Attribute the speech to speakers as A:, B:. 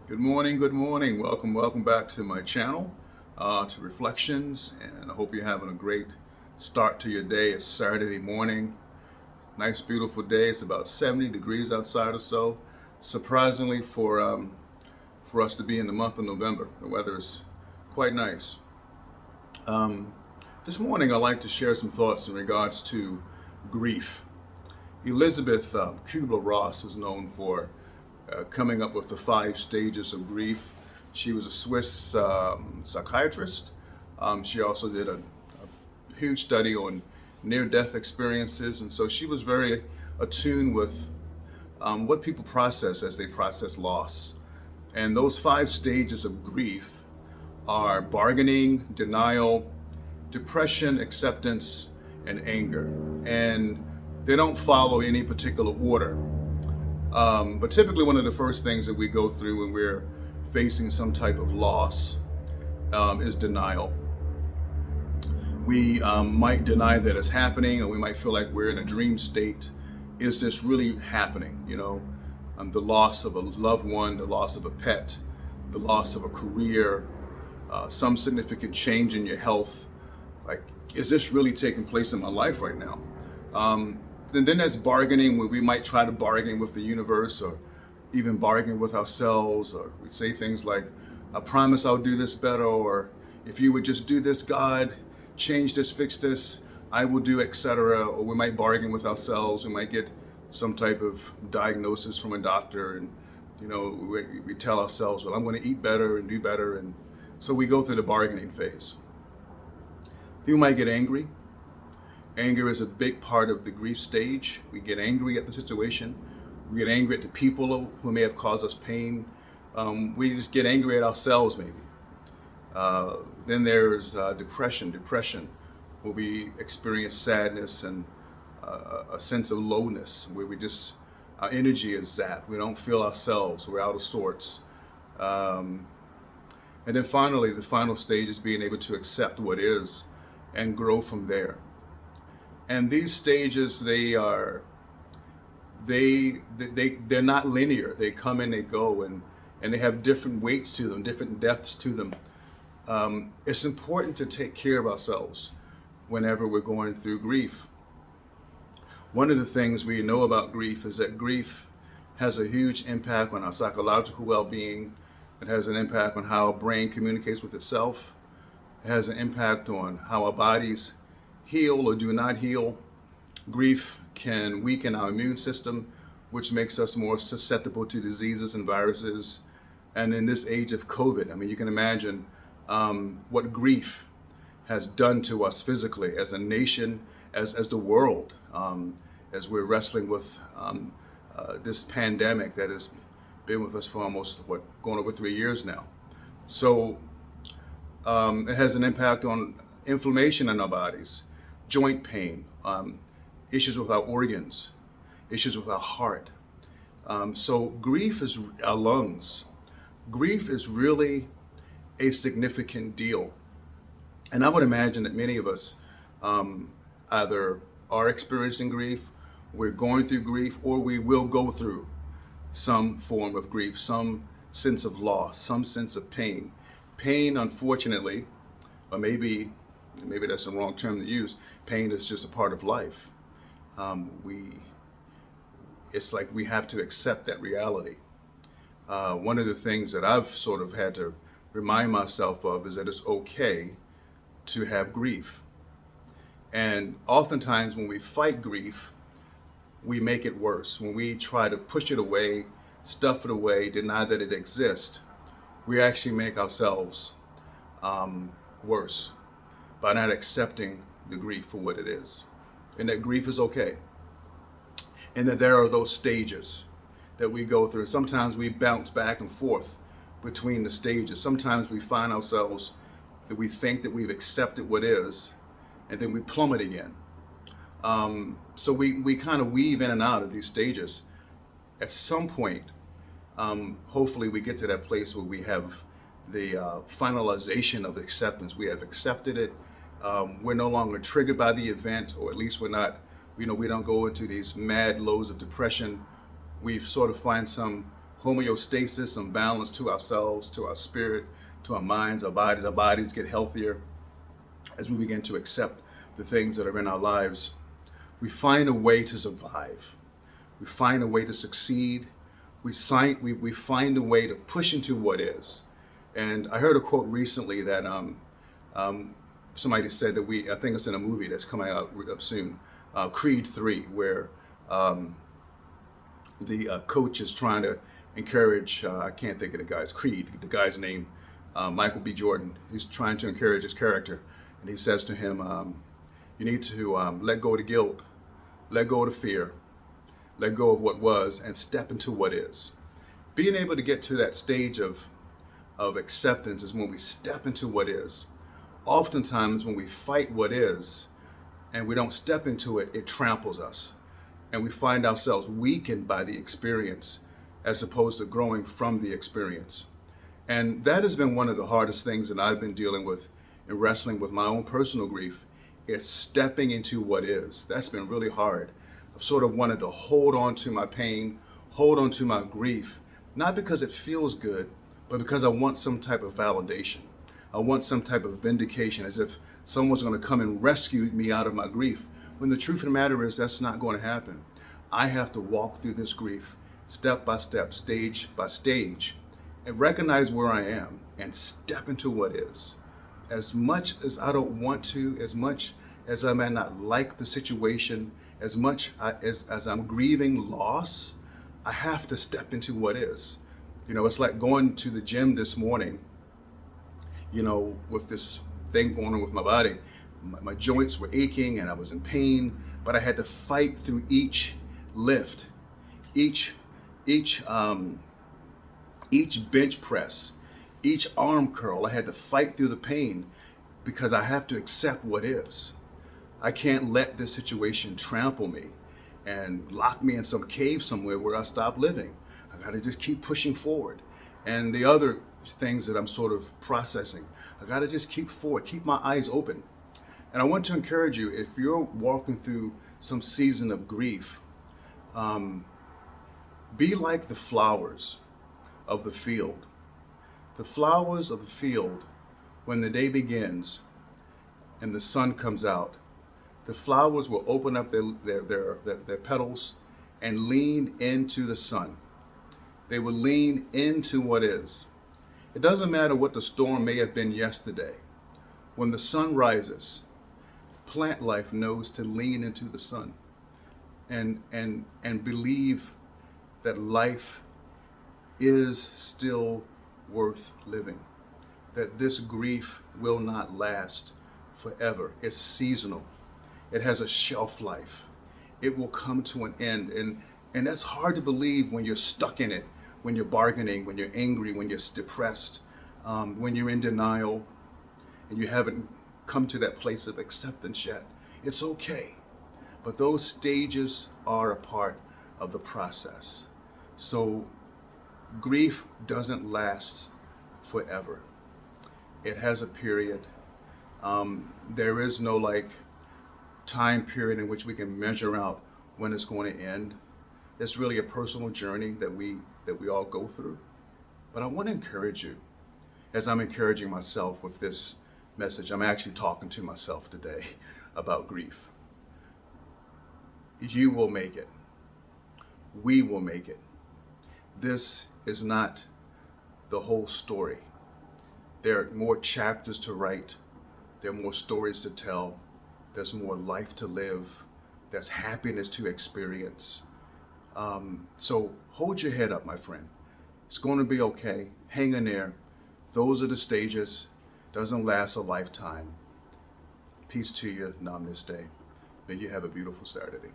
A: Good morning, good morning. Welcome back to my channel, to Reflections, and I hope you're having a great start to your day. It's Saturday morning. Nice, beautiful day. It's about 70 degrees outside or so. Surprisingly, for us to be in the month of November, the weather is quite nice. Um, this morning, I'd like to share some thoughts in regards to grief. Elizabeth Kubler-Ross is known for coming up with the 5 stages of grief. She was a Swiss psychiatrist. She also did a huge study on near-death experiences, and so she was very attuned with what people process as they process loss. And those 5 stages of grief are bargaining, denial, depression, acceptance, and anger. And they don't follow any particular order. But typically, one of the first things that we go through when we're facing some type of loss is denial. We might deny that it's happening, or we might feel like we're in a dream state. Is this really happening? The loss of a loved one, the loss of a pet, the loss of a career, some significant change in your health. Like, is this really taking place in my life right now? And then there's bargaining, where we might try to bargain with the universe, or even bargain with ourselves, or we say things like, I promise I'll do this better, or if you would just do this, God, change this, fix this, I will do, etc. Or we might bargain with ourselves. We might get some type of diagnosis from a doctor, and we tell ourselves, well, I'm going to eat better and do better, and so we go through the bargaining phase. People might get angry. Anger is a big part of the grief stage. We get angry at the situation. We get angry at the people who may have caused us pain. We just get angry at ourselves, maybe. Then there's depression. Depression, where we experience sadness and a sense of lowness, where our energy is zapped. We don't feel ourselves. We're out of sorts. And then finally, the final stage is being able to accept what is and grow from there. And these stages, they're not linear. They come and they go, and they have different weights to them, different depths to them. It's important to take care of ourselves whenever we're going through grief. One of the things we know about grief is that grief has a huge impact on our psychological well-being. It has an impact on how our brain communicates with itself. It has an impact on how our bodies heal or do not heal. Grief can weaken our immune system, which makes us more susceptible to diseases and viruses. And in this age of COVID, I mean, you can imagine what grief has done to us physically as a nation, as the world, as we're wrestling with this pandemic that has been with us for almost, going over 3 years now. So it has an impact on inflammation in our bodies, joint pain, issues with our organs, issues with our heart. So grief is our lungs. Grief is really a significant deal. And I would imagine that many of us either are experiencing grief, we're going through grief, or we will go through some form of grief, some sense of loss, some sense of pain. Pain, unfortunately, or maybe that's the wrong term to use. Pain is just a part of life. It's like we have to accept that reality. One of the things that I've sort of had to remind myself of is that it's okay to have grief. And oftentimes when we fight grief, we make it worse. When we try to push it away, stuff it away, deny that it exists, we actually make ourselves worse by not accepting the grief for what it is. And that grief is okay. And that there are those stages that we go through. Sometimes we bounce back and forth between the stages. Sometimes we find ourselves that we think that we've accepted what is, and then we plummet again. So we kind of weave in and out of these stages. At some point, hopefully we get to that place where we have the finalization of acceptance. We have accepted it. We're no longer triggered by the event, or at least we're not, we don't go into these mad lows of depression. We've sort of find some homeostasis, some balance to ourselves, to our spirit, to our minds, our bodies. Our bodies get healthier as we begin to accept the things that are in our lives. We find a way to survive. We find a way to succeed. We find a way to push into what is. And I heard a quote recently that somebody said that I think it's in a movie that's coming out soon, Creed 3, where the coach is trying to encourage, I can't think of the guy's name, Michael B. Jordan. He's trying to encourage his character. And he says to him, you need to let go of the guilt, let go of the fear, let go of what was, and step into what is. Being able to get to that stage of acceptance is when we step into what is. Oftentimes when we fight what is and we don't step into it, it tramples us. And we find ourselves weakened by the experience as opposed to growing from the experience. And that has been one of the hardest things that I've been dealing with in wrestling with my own personal grief, is stepping into what is. That's been really hard. I've sort of wanted to hold on to my pain, hold on to my grief, not because it feels good, but because I want some type of validation. I want some type of vindication, as if someone's going to come and rescue me out of my grief. When the truth of the matter is, that's not going to happen. I have to walk through this grief step by step, stage by stage, and recognize where I am and step into what is. As much as I don't want to, as much as I may not like the situation, as much as I'm grieving loss, I have to step into what is. You know, it's like going to the gym this morning, you know, with this thing going on with my body. My joints were aching and I was in pain, but I had to fight through each lift, each bench press, each arm curl. I had to fight through the pain because I have to accept what is. I can't let this situation trample me and lock me in some cave somewhere where I stop living. I got to just keep pushing forward. And the other things that I'm sort of processing, I got to just keep forward, keep my eyes open. And I want to encourage you, if you're walking through some season of grief, be like the flowers of the field. The flowers of the field, when the day begins and the sun comes out, the flowers will open up their petals and lean into the sun. They will lean into what is. It doesn't matter what the storm may have been yesterday. When the sun rises, plant life knows to lean into the sun and believe that life is still worth living, that this grief will not last forever. It's seasonal. It has a shelf life. It will come to an end. And that's hard to believe when you're stuck in it, when you're bargaining, when you're angry, when you're depressed, when you're in denial and you haven't come to that place of acceptance yet. It's okay. But those stages are a part of the process. So grief doesn't last forever. It has a period. There is no time period in which we can measure out when it's going to end. It's really a personal journey that we all go through. But I want to encourage you, as I'm encouraging myself with this message. I'm actually talking to myself today about grief. You will make it. We will make it. This is not the whole story. There are more chapters to write. There are more stories to tell. There's more life to live. There's happiness to experience. So hold your head up, my friend. It's going to be okay. Hang in there. Those are the stages. Doesn't last a lifetime. Peace to you. Namaste. May you have a beautiful Saturday.